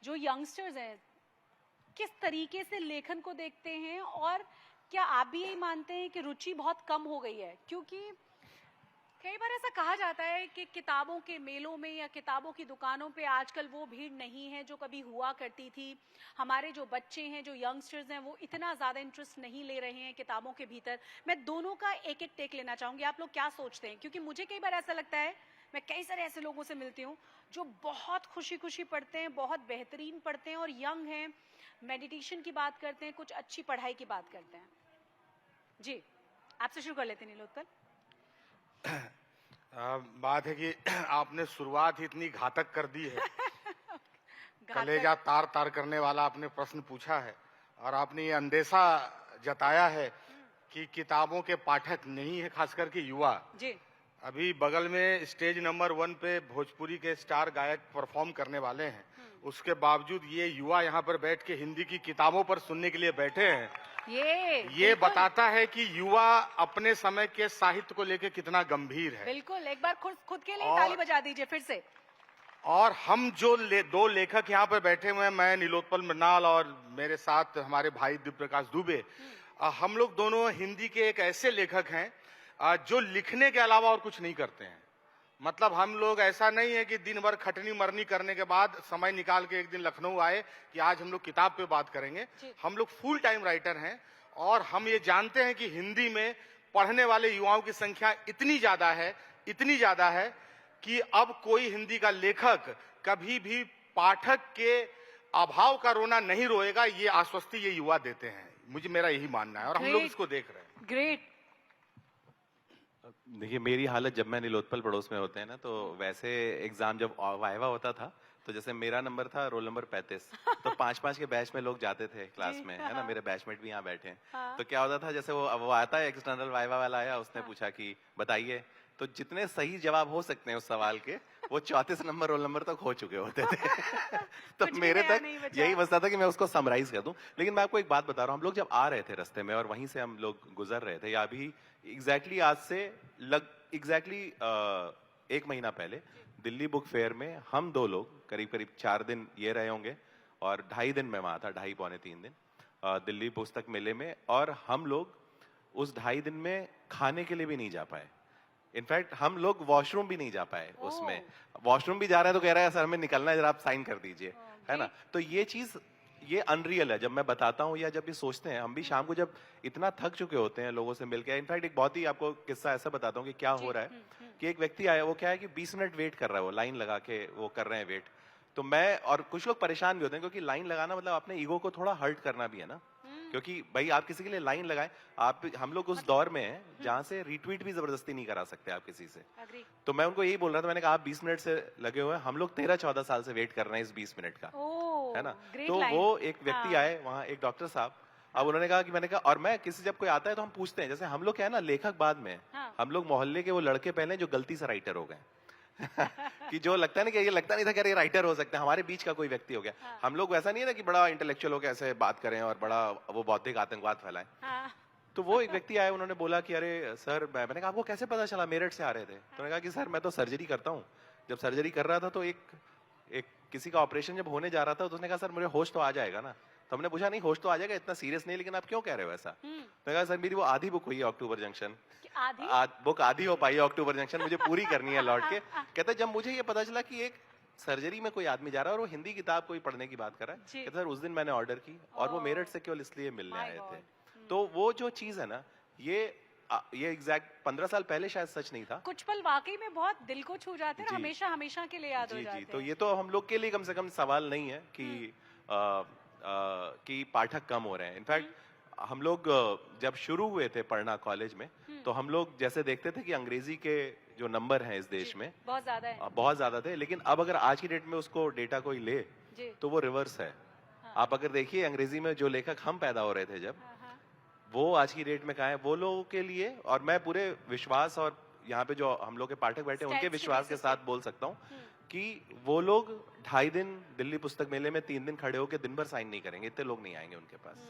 जो यंगस्टर्स हैं किस तरीके से लेखन को देखते हैं, और क्या आप भी यही मानते हैं कि रुचि बहुत कम हो गई है? क्योंकि कई बार ऐसा कहा जाता है कि किताबों के मेलों में या किताबों की दुकानों पे आजकल वो भीड़ नहीं है जो कभी हुआ करती थी। हमारे जो बच्चे हैं, जो यंगस्टर्स हैं, वो इतना ज़्यादा इंटरेस्ट नहीं ले रहे हैं किताबों के भीतर। मैं दोनों का एक एक टेक लेना चाहूँगी, आप लोग क्या सोचते हैं? क्योंकि मुझे कई बार ऐसा लगता है, मैं कई सारे ऐसे लोगों से मिलती हूँ जो बहुत खुशी खुशी पढ़ते हैं, बहुत बेहतरीन पढ़ते हैं और यंग हैं, मेडिटेशन की बात करते हैं, कुछ अच्छी पढ़ाई की बात करते हैं। जी, आपसे शुरू कर लेते हैं नीलोत्पल। बात है कि आपने शुरुआत ही इतनी घातक कर दी है। कलेजा तार तार करने वाला आपने प्रश्न पूछा है और आपने ये अंदेशा जताया है कि किताबों के पाठक नहीं है, खास करके युवा। जी। अभी बगल में स्टेज नंबर 1 पे भोजपुरी के स्टार गायक परफॉर्म करने वाले हैं, उसके बावजूद ये युवा यहाँ पर बैठ के हिंदी की किताबों पर सुनने के लिए बैठे हैं। ये बताता है कि युवा अपने समय के साहित्य को लेकर कितना गंभीर है। बिल्कुल, एक बार खुद के लिए ताली बजा दीजिए फिर से। और हम जो दो लेखक यहाँ पर बैठे हुए हैं, मैं नीलोत्पल मृणाल और मेरे साथ हमारे भाई दिव्य प्रकाश दुबे, हम लोग दोनों हिंदी के एक ऐसे लेखक हैं जो लिखने के अलावा और कुछ नहीं करते हैं। मतलब हम लोग ऐसा नहीं है कि दिन भर खटनी मरनी करने के बाद समय निकाल के एक दिन लखनऊ आए कि आज हम लोग किताब पे बात करेंगे। हम लोग फुल टाइम राइटर हैं और हम ये जानते हैं कि हिंदी में पढ़ने वाले युवाओं की संख्या इतनी ज्यादा है कि अब कोई हिंदी का लेखक कभी भी पाठक के अभाव का रोना नहीं रोएगा, ये आश्वस्ति ये युवा देते हैं। मेरा यही मानना है और हम लोग इसको देख रहे हैं। ग्रेट। देखिए, मेरी हालत जब मैं नीलोत्पल पड़ोस में होते हैं ना, तो वैसे एग्जाम जब वाइवा होता था तो जैसे मेरा नंबर था रोल नंबर 35, तो 5-5 के बैच में लोग जाते थे क्लास में, है ना। मेरे बैचमेट भी यहाँ बैठे हैं। तो क्या होता था, जैसे वो आता है एक्सटर्नल वाइवा वाला आया, उसने पूछा कि बताइए, तो जितने सही जवाब हो सकते हैं उस सवाल के, वो 34 नंबर रोल नंबर तक हो चुके होते थे। तो मेरे तक यही बचता था कि मैं उसको समराइज कर दूं। लेकिन मैं आपको एक बात बता रहा हूँ, हम लोग जब आ रहे थे रास्ते में और वहीं से हम लोग गुजर रहे थे, या अभी एग्जैक्टली आज से एग्जैक्टली 1 महीना पहले दिल्ली बुक फेयर में हम 2 लोग करीब 4 दिन ये रहे होंगे और 2.5 दिन मैं वहां था, 2.5 पौने 3 दिन दिल्ली पुस्तक मेले में। और हम लोग उस 2.5 दिन में खाने के लिए भी नहीं जा पाए। इनफैक्ट हम लोग वॉशरूम भी नहीं जा पाए। उसमें वॉशरूम भी जा रहा है तो कह रहा है सर हमें निकलना है, जरा आप साइन कर दीजिए, है ना। तो ये चीज ये अनरियल है। जब मैं बताता हूँ या जब भी सोचते हैं, हम भी शाम को जब इतना थक चुके होते हैं लोगों से मिलकर। इनफैक्ट एक बहुत ही आपको किस्सा ऐसा बताता हूँ कि क्या हो रहा है कि एक व्यक्ति आया, वो क्या है कि 20 मिनट वेट कर रहा है, वो लाइन लगा के वो कर रहे हैं वेट। तो मैं और कुछ लोग परेशान भी होते हैं क्योंकि लाइन लगाना मतलब अपने ईगो को थोड़ा हर्ट करना भी है ना। क्योंकि भाई आप किसी के लिए लाइन लगाएं, हम लोग उस दौर में हैं जहां से रिट्वीट भी जबरदस्ती नहीं करा सकते आप किसी से। तो मैं उनको यही बोल रहा था, मैंने कहा आप 20 मिनट से लगे हुए हैं, हम लोग 13-14 साल से वेट कर रहे हैं इस 20 मिनट का, है ना। तो वो एक व्यक्ति आए वहाँ, एक डॉक्टर साहब। अब उन्होंने कहा कि मैंने कहा, और मैं किसी जब कोई आता है तो हम पूछते हैं, जैसे हम लोग क्या है ना, लेखक बाद में, हम लोग मोहल्ले के वो लड़के पहले जो गलती से राइटर हो गए। कि जो लगता है ना कि ये लगता नहीं था कि ये राइटर हो सकते हैं, हमारे बीच का कोई व्यक्ति हो गया। हम लोग वैसा नहीं है ना कि बड़ा इंटेलेक्चुअल होकर ऐसे बात करें और बड़ा वो बौद्धिक आतंकवाद फैलाएं। तो वो एक व्यक्ति आए, उन्होंने बोला कि अरे सर, मैंने कहा आपको कैसे पता चला, मेरठ से आ रहे थे? तो उन्होंने कहा कि सर मैं तो सर्जरी करता हूँ। जब सर्जरी कर रहा था तो एक किसी का ऑपरेशन जब होने जा रहा था तो उसने कहा सर मुझे होश तो आ जाएगा ना। तो हमने पूछा नहीं होश तो आ जाएगा, इतना सीरियस नहीं, लेकिन आप क्यों कह रहे हो ऐसा? तो कहा सर मेरी वो आधी बुक हुई है अक्टूबर जंक्शन, बुक आधी हो पाई है अक्टूबर जंक्शन, मुझे पूरी करनी है लौट के। कहते जब मुझे ये पता चला कि एक सर्जरी में कोई आदमी जा रहा है और वो हिंदी किताब कोई पढ़ने की बात कर रहा है, कहते सर उस दिन मैंने ऑर्डर की और वो मेरठ से केवल इसलिए मिलने आए थे। तो वो जो चीज है ना, ये एग्जैक्ट 15 साल पहले शायद सच नहीं था। कुछ पल वाकई में बहुत दिल को छू जाते हैं, हमेशा हमेशा के लिए याद हो जाते हैं। तो ये तो हम लोग के लिए कम से कम सवाल नहीं है कि पाठक कम हो रहे हैं। इनफैक्ट हम लोग जब शुरू हुए थे पढ़ना कॉलेज में, तो हम लोग जैसे देखते थे कि अंग्रेजी के जो नंबर हैं इस देश में बहुत ज्यादा थे, लेकिन अब अगर आज की डेट में उसको डेटा कोई ले तो वो रिवर्स है। आप अगर देखिए अंग्रेजी में जो लेखक हम पैदा हो रहे थे जब, वो आज की डेट में कहाँ है, वो लोगों के लिए, और मैं पूरे विश्वास और यहाँ पे जो हम लोग के पाठक बैठे हैं उनके विश्वास के साथ बोल सकता हूँ कि वो लोग 2.5 दिन दिल्ली पुस्तक मेले में 3 दिन खड़े होकर दिन भर साइन नहीं करेंगे, इतने लोग नहीं आएंगे उनके पास।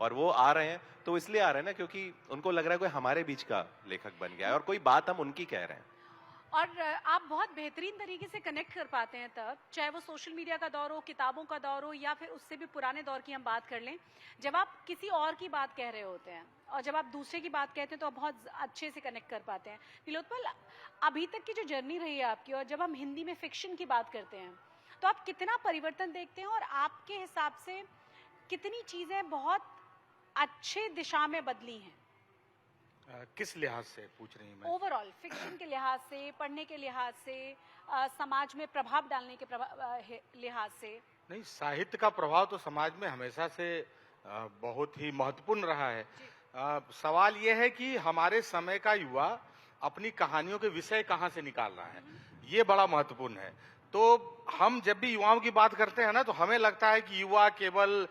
और वो आ रहे हैं तो इसलिए आ रहे हैं ना क्योंकि उनको लग रहा है कोई हमारे बीच का लेखक बन गया है और कोई बात हम उनकी कह रहे हैं। और आप बहुत बेहतरीन तरीके से कनेक्ट कर पाते हैं तब, चाहे वो सोशल मीडिया का दौर हो, किताबों का दौर हो, या फिर उससे भी पुराने दौर की हम बात कर लें, जब आप किसी और की बात कह रहे होते हैं और जब आप दूसरे की बात कहते हैं तो आप बहुत अच्छे से कनेक्ट कर पाते हैं। नीलोत्पल, अभी तक की जो जर्नी रही है आपकी, और जब हम हिंदी में फिक्शन की बात करते हैं तो आप कितना परिवर्तन देखते हैं और आपके हिसाब से कितनी चीज़ें बहुत अच्छे दिशा में बदली हैं? किस लिहाज से पूछ रही हैं? मैं ओवरऑल फिक्शन के लिहाज से, पढ़ने के लिहाज से, समाज में प्रभाव डालने के लिहाज से। नहीं, साहित्य का प्रभाव तो समाज में हमेशा से बहुत ही महत्वपूर्ण रहा है। सवाल यह है कि हमारे समय का युवा अपनी कहानियों के विषय कहाँ से निकाल रहा है, ये बड़ा महत्वपूर्ण है। तो हम जब भी युवाओं की बात करते हैं ना, तो हमें लगता है कि युवा केवल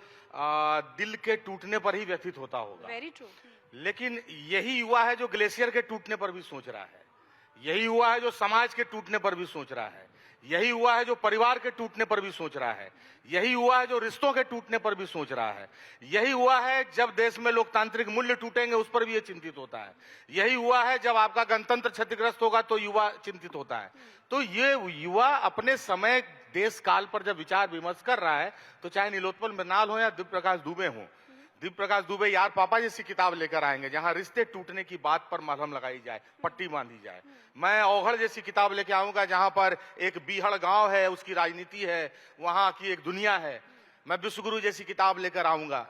दिल के टूटने पर ही व्यथित होता होगा। Very true. लेकिन यही युवा है जो ग्लेशियर के टूटने पर भी सोच रहा है, यही युवा है जो समाज के टूटने पर भी सोच रहा है, यही युवा है जो परिवार के टूटने पर भी सोच रहा है, यही युवा है जो रिश्तों के टूटने पर भी सोच रहा है, यही हुआ है जब देश में लोकतांत्रिक मूल्य टूटेंगे उस पर भी ये चिंतित होता है, यही हुआ है जब आपका गणतंत्र क्षतिग्रस्त होगा तो युवा चिंतित होता है। तो ये युवा अपने समय देश काल पर जब विचार विमर्श कर रहा है, तो चाहे नीलोत्पल मृणाल हो या दिव्य प्रकाश दुबे हो, दिव्य प्रकाश दुबे यार पापा जैसी किताब लेकर आएंगे जहां रिश्ते टूटने की बात पर मलहम लगाई जाए, पट्टी बांधी जाए। मैं औघड़ जैसी किताब लेके आऊंगा जहां पर एक बीहड़ गांव है, उसकी राजनीति है, वहां की एक दुनिया है। मैं विश्वगुरु जैसी किताब लेकर आऊंगा।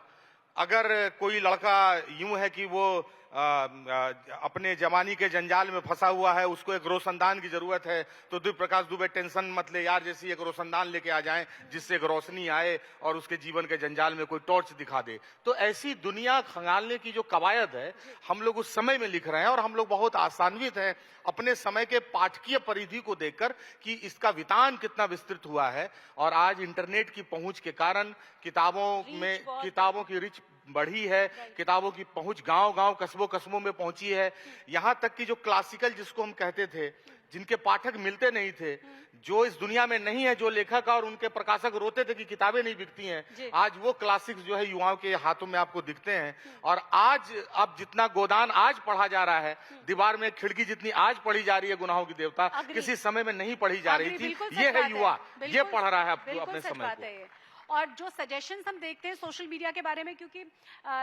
अगर कोई लड़का यूं है कि वो अपने जवानी के जंजाल में फंसा हुआ है, उसको एक रोशनदान की जरूरत है, तो दिव्य प्रकाश दुबे टेंशन मत ले यार जैसी एक रोशनदान लेके आ जाएं जिससे एक रोशनी आए और उसके जीवन के जंजाल में कोई टॉर्च दिखा दे। तो ऐसी दुनिया खंगालने की जो कवायद है, हम लोग उस समय में लिख रहे हैं और हम लोग बहुत आसान्वित हैं अपने समय के पाठकीय परिधि को देखकर कि इसका वितान कितना विस्तृत हुआ है। और आज इंटरनेट की पहुंच के कारण किताबों की रिच बढ़ी है, किताबों की पहुंच गांव-गांव, कस्बों-कस्बों में पहुंची है। यहां तक कि जो क्लासिकल जिसको हम कहते थे, जिनके पाठक मिलते नहीं थे, जो इस दुनिया में नहीं है, जो लेखक और उनके प्रकाशक रोते थे कि किताबें नहीं बिकती हैं, आज वो क्लासिक्स जो है युवाओं के हाथों में आपको दिखते हैं। और आज अब जितना गोदान आज पढ़ा जा रहा है, दीवार में खिड़की जितनी आज पढ़ी जा रही है गुनाहों की देवता, किसी समय में नहीं पढ़ी जा रही थी। ये है युवा, ये पढ़ रहा है अपने समय को। और जो सजेशंस हम देखते हैं सोशल मीडिया के बारे में, क्योंकि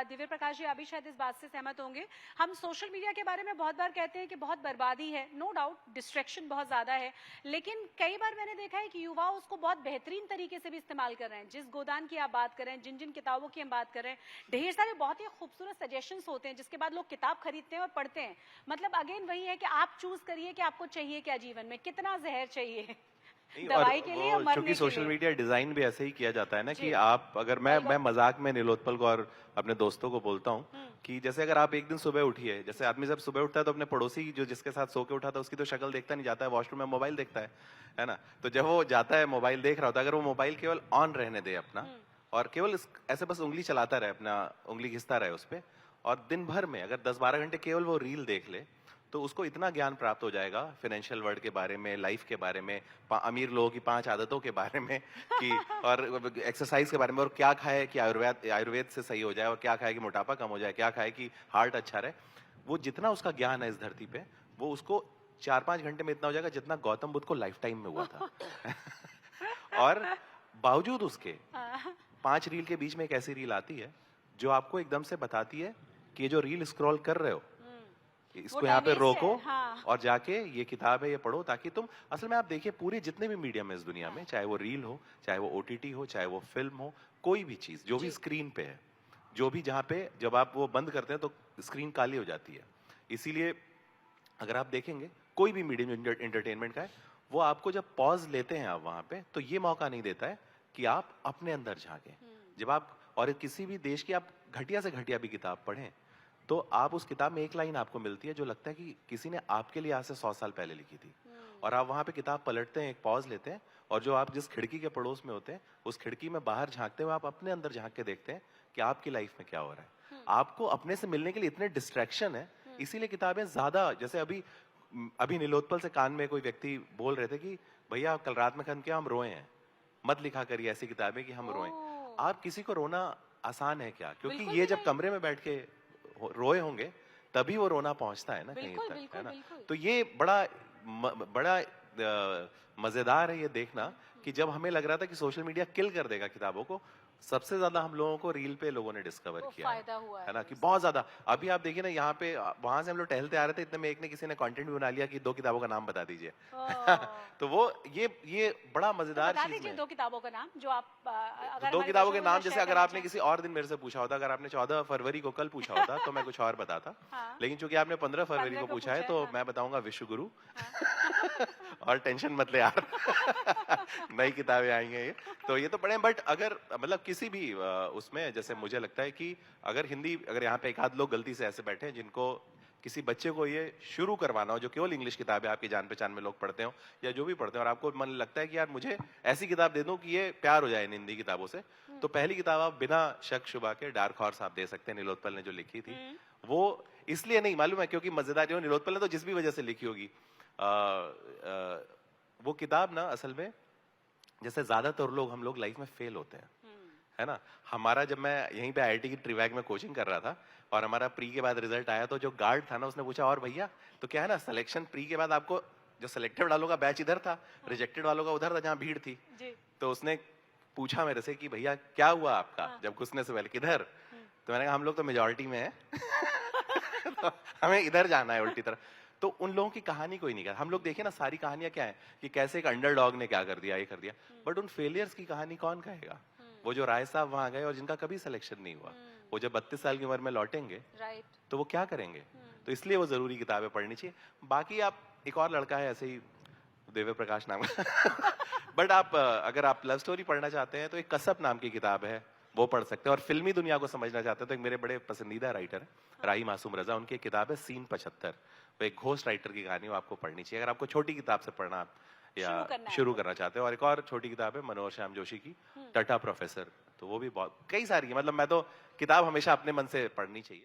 दिव्य प्रकाश जी अभी शायद इस बात से सहमत होंगे, हम सोशल मीडिया के बारे में बहुत बार कहते हैं कि बहुत बर्बादी है, नो डाउट डिस्ट्रैक्शन बहुत ज़्यादा है, लेकिन कई बार मैंने देखा है कि युवा उसको बहुत बेहतरीन तरीके से भी इस्तेमाल कर रहे हैं। जिस गोदान की आप बात कर रहे हैं, जिन जिन किताबों की हम बात कर रहे हैं, ढेर सारे बहुत ही खूबसूरत सजेशंस होते हैं जिसके बाद लोग किताब खरीदते हैं और पढ़ते हैं। मतलब अगेन वही है कि आप चूज करिए कि आपको चाहिए क्या जीवन में, कितना जहर चाहिए दवाई के लिए, मरने क्योंकि सोशल मीडिया डिजाइन भी ऐसे ही किया जाता है ना कि आप अगर मैं मजाक में नीलोत्पल को और अपने दोस्तों को बोलता हूँ कि जैसे अगर आप एक दिन सुबह उठिए, जैसे आदमी जब सुबह उठता है तो अपने पड़ोसी जो जिसके साथ सो के उठा था उसकी तो शक्ल देखता नहीं, जाता है वॉशरूम में मोबाइल देखता है ना। तो जब वो जाता है मोबाइल देख रहा होता है, अगर वो मोबाइल केवल ऑन रहने दे अपना और केवल ऐसे बस उंगली चलाता रहे, अपना उंगली घिसता रहे उस पर, और दिन भर में अगर 10-12 घंटे केवल वो रील देख ले, तो उसको इतना ज्ञान प्राप्त हो जाएगा फाइनेंशियल वर्ल्ड के बारे में, लाइफ के बारे में, अमीर लोगों की 5 आदतों के बारे में कि और एक्सरसाइज के बारे में, और क्या खाए कि आयुर्वेद से सही हो जाए, और क्या खाए कि मोटापा कम हो जाए, क्या खाए कि हार्ट अच्छा रहे। वो जितना उसका ज्ञान है इस धरती पे, वो उसको 4-5 घंटे में इतना हो जाएगा जितना गौतम बुद्ध को लाइफ टाइम में हुआ था। और बावजूद उसके 5 रील के बीच में एक ऐसी रील आती है जो आपको एकदम से बताती है कि ये जो रील स्क्रॉल कर रहे हो इसको यहाँ पे रोको और जाके ये किताब है ये पढ़ो, ताकि तुम असल में आप देखिए पूरे जितने भी मीडियम है इस दुनिया में, चाहे वो रील हो, चाहे वो ओटीटी हो, चाहे वो फिल्म हो, कोई भी चीज जो भी स्क्रीन पे है, जो भी जहाँ पे जब आप वो बंद करते हैं तो स्क्रीन काली हो जाती है। इसीलिए अगर आप देखेंगे कोई भी मीडियम जो एंटरटेनमेंट का है, वो आपको जब पॉज लेते हैं आप वहां पे, तो ये मौका नहीं देता है कि आप अपने अंदर झांकें। जब आप और किसी भी देश की आप घटिया से घटिया भी किताब पढ़ें, तो आप उस किताब में एक लाइन आपको मिलती है जो लगता है कि किसी ने आपके लिए आज से 100 साल पहले लिखी थी, और आप वहां पे किताब पलटते हैं, एक पॉज लेते हैं, और जो आप जिस खिड़की के पड़ोस में होते हैं उस खिड़की में बाहर झांकते हुए आप अपने अंदर झांक के देखते हैं कि आपकी लाइफ में क्या हो रहा है। आपको अपने से मिलने के लिए इतने डिस्ट्रैक्शन है, इसीलिए किताबें ज्यादा, जैसे अभी नीलोत्पल से कान में कोई व्यक्ति बोल रहे थे कि भैया कल रात में खन के हम रोए हैं, मत लिखा करिए ऐसी किताबें कि हम रोएं। आप किसी को रोना आसान है क्या? क्योंकि ये जब कमरे में बैठ के रोए होंगे तभी वो रोना पहुंचता है ना कहीं तक, है ना। तो ये बड़ा बड़ा मजेदार है ये देखना कि जब हमें लग रहा था कि सोशल मीडिया किल कर देगा किताबों को, सबसे ज्यादा हम लोगों को रील पे लोगों ने डिस्कवर वो किया फायदा हुआ है ना, कि उससे। बहुत ज्यादा। अभी आप देखिए ना, यहाँ पे वहां से हम लोग टहलते आ रहे थे, इतने में एक ने किसी ने कंटेंट भी बना लिया कि 2 किताबों का नाम बता दीजिए। ओह। तो वो ये बड़ा तो मजेदार बता चीज दीजिए है। 2 किताबों का नाम जो आप अगर 2 हमारे किताबों के दर्शकों नाम साथ जैसे शेयर अगर करना आपने किसी और दिन मेरे से पूछा होता, अगर आपने 14 फरवरी को कल पूछा होता तो मैं कुछ और बताता। हाँ। लेकिन चूंकि आपने 15 फरवरी 15 को को पूछा है पूछा है, तो हाँ। मैं बताऊंगा विश्व गुरु। और टेंशन मत ले यार। नई किताबें आई हैं ये, तो ये तो पढ़े। बट अगर मतलब किसी भी उसमें जैसे मुझे लगता है कि अगर हिंदी, अगर यहाँ पे एक आध लोग गलती से ऐसे बैठे हैं जिनको किसी बच्चे को ये शुरू करवाना हो, जो केवल इंग्लिश किताबें आपकी जान पहचान में लोग पढ़ते हो या जो भी पढ़ते हो, और आपको मन लगता है कि यार मुझे ऐसी किताब दे दो कि ये प्यार हो जाए इन हिंदी किताबों से, तो पहली किताब आप बिना शक शुबा के डार्क हॉर्स आप दे सकते हैं, नीलोत्पल ने जो लिखी थी। वो इसलिए नहीं मालूम है क्योंकि मजेदार जो नीलोत्पल ने तो जिस भी वजह से लिखी होगी, वो किताब ना असल में, जैसे ज्यादातर लोग हम लोग लाइफ में फेल होते हैं, है ना। हमारा, जब मैं यहीं पे आईआईटी की ट्रिवैक में कोचिंग कर रहा था और हमारा प्री के बाद रिजल्ट आया, तो जो गार्ड था ना उसने पूछा, और भैया तो क्या है ना, सिलेक्शन प्री के बाद आपको, जो सिलेक्टेड वालों का बैच इधर था, रिजेक्टेड वालों का उधर था जहाँ भीड़ थी, जी। तो उसने पूछा मेरे से कि भैया क्या हुआ आपका जब घुसने से पहले, किधर? तो मैंने कहा हम लोग तो मेजोरिटी में है। तो हमें इधर जाना है उल्टी तरफ। तो उन लोगों की कहानी कोई नहीं कहता। हम लोग देखें ना, सारी कहानियां क्या है कि कैसे एक अंडरडॉग ने क्या कर दिया, ये कर दिया, बट उन फेलियर्स की कहानी कौन कहेगा? वो जो राय साहब वहां गए और जिनका कभी सिलेक्शन नहीं हुआ, वो जब 32 साल की उम्र में लौटेंगे राइट। तो वो क्या करेंगे? तो इसलिए वो जरूरी किताबें पढ़नी चाहिए। बाकी आप, एक और लड़का है ऐसे ही, देवे प्रकाश नाम का। बट आप अगर आप लव स्टोरी पढ़ना चाहते हैं तो एक कसब नाम की किताब है, वो पढ़ सकते हैं। और फिल्मी दुनिया को समझना चाहते हैं तो एक मेरे बड़े पसंदीदा राइटर है राही मासूम रजा, उनकी एक किताब है सीन 75। वो एक घोस्ट राइटर की कहानी, वो आपको पढ़नी चाहिए अगर आपको छोटी किताब से पढ़ना या शुरू करना चाहते हो। और एक और छोटी किताब है मनोहर श्याम जोशी की, टटा प्रोफेसर, तो वो भी बहुत, कई सारी है। मतलब मैं तो किताब हमेशा अपने मन से पढ़नी चाहिए।